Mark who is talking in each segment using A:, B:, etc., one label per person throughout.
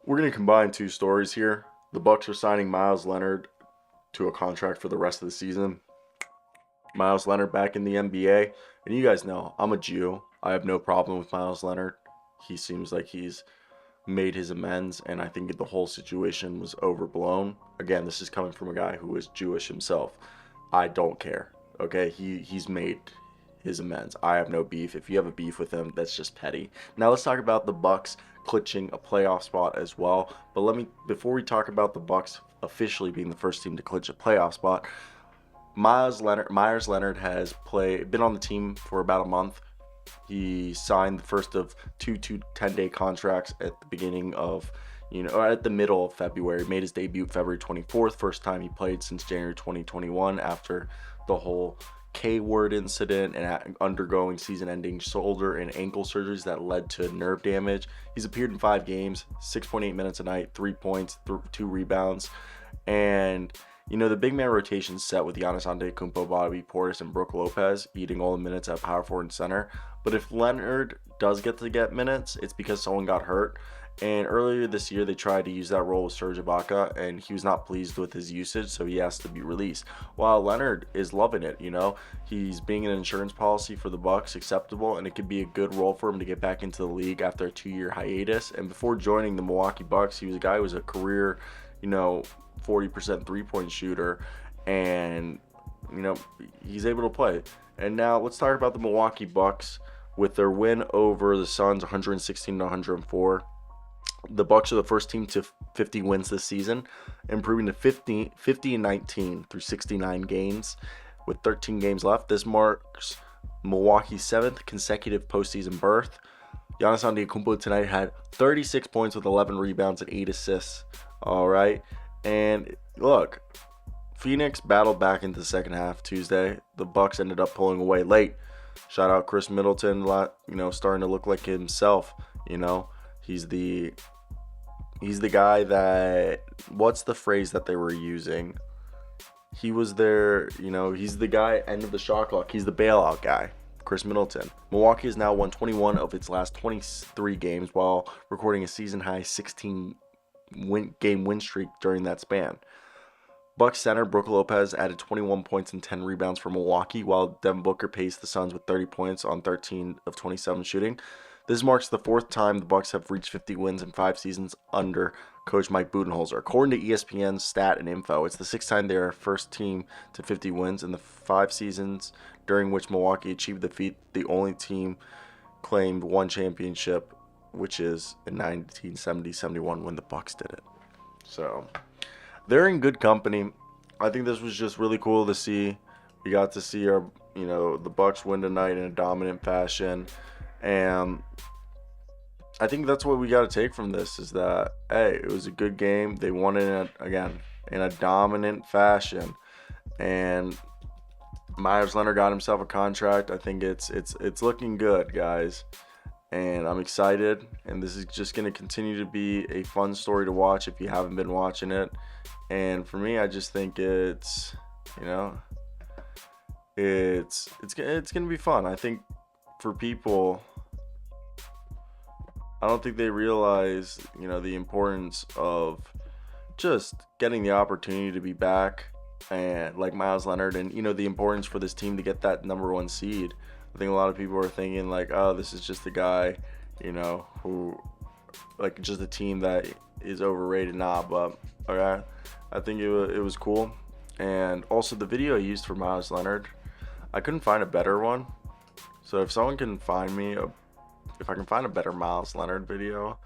A: We're going to combine two stories here. The Bucks are signing Meyers Leonard to a contract for the rest of the season. Meyers Leonard back in the NBA. And you guys know, I'm a Jew. I have no problem with Meyers Leonard. He seems like he's made his amends, and I think the whole situation was overblown. Again, this is coming from a guy who is Jewish himself. I don't care. Okay, he's made his amends. I have no beef. If you have a beef with him, that's just petty. Now let's talk about the Bucks clinching a playoff spot as well. But before we talk about the Bucks officially being the first team to clinch a playoff spot, Meyers Leonard has been on the team for about a month. He signed the first of two 10-day contracts at the beginning of, or at the middle of February. Made his debut February 24th, first time he played since January 2021 after the whole K-word incident and undergoing season-ending shoulder and ankle surgeries that led to nerve damage. He's appeared in 5 games, 6.8 minutes a night, 3 points, 2 rebounds, and the big man rotation set with Giannis Antetokounmpo, Bobby Portis, and Brook Lopez eating all the minutes at power forward and center. But if Leonard does get minutes, it's because someone got hurt. And earlier this year, they tried to use that role with Serge Ibaka, and he was not pleased with his usage, so he asked to be released. While Leonard is loving it, he's being an insurance policy for the Bucks, acceptable, and it could be a good role for him to get back into the league after a 2-year hiatus. And before joining the Milwaukee Bucks, he was a guy who was a career, 40% three-point shooter, and he's able to play. And now let's talk about the Milwaukee Bucks with their win over the Suns, 116-104. The Bucks are the first team to 50 wins this season, improving to 50-19 through 69 games with 13 games left. This marks Milwaukee's 7th consecutive postseason berth. Giannis Antetokounmpo tonight had 36 points with 11 rebounds and 8 assists. All right. And look, Phoenix battled back into the second half Tuesday. The Bucks ended up pulling away late. Shout out Chris Middleton, starting to look like himself. He's the guy that, what's the phrase that they were using? He was there, he's the guy end of the shot clock. He's the bailout guy, Chris Middleton. Milwaukee has now won 21 of its last 23 games while recording a season high 16 game win streak during that span. Bucks center Brook Lopez added 21 points and 10 rebounds for Milwaukee, while Devin Booker paced the Suns with 30 points on 13 of 27 shooting. This marks the 4th time the Bucks have reached 50 wins in 5 seasons under coach Mike Budenholzer. According to ESPN's stat and info, it's the 6th time they are first team to 50 wins in the 5 seasons during which Milwaukee achieved the feat. The only team claimed one championship, which is in 1970-71 when the Bucks did it. So they're in good company. I think this was just really cool to see. We got to see our, the Bucks win tonight in a dominant fashion, and I think that's what we got to take from this is that, hey, it was a good game. They won it in a dominant fashion, and Meyers Leonard got himself a contract. I think it's looking good, guys. And I'm excited, and this is just going to continue to be a fun story to watch if you haven't been watching it. And for me, I just think it's going to be fun. I think for people, I don't think they realize, the importance of just getting the opportunity to be back, and like Meyers Leonard, and the importance for this team to get that number 1 seed. I think a lot of people are thinking like, oh, this is just a guy, who, like, just a team that is overrated. Nah, but okay, I think it was cool. And also the video I used for Meyers Leonard, I couldn't find a better one. So if someone can find me, if I can find a better Meyers Leonard video,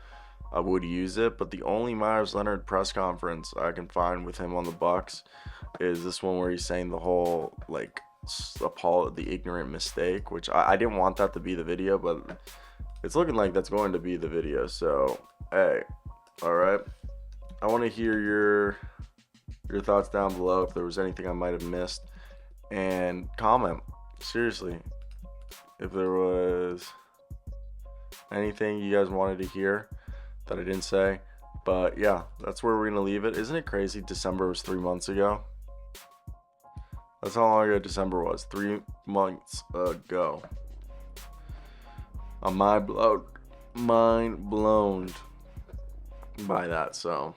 A: I would use it. But the only Meyers Leonard press conference I can find with him on the Bucks is this one where he's saying the whole, like, the ignorant mistake, which I didn't want that to be the video, but it's looking like that's going to be the video. So hey, all right, I want to hear your thoughts down below if there was anything I might have missed, and comment seriously if there was anything you guys wanted to hear that I didn't say. But yeah, that's where we're gonna leave it. Isn't it crazy December was 3 months ago? That's how long ago December was. 3 months ago. I'm mind blown. by that. So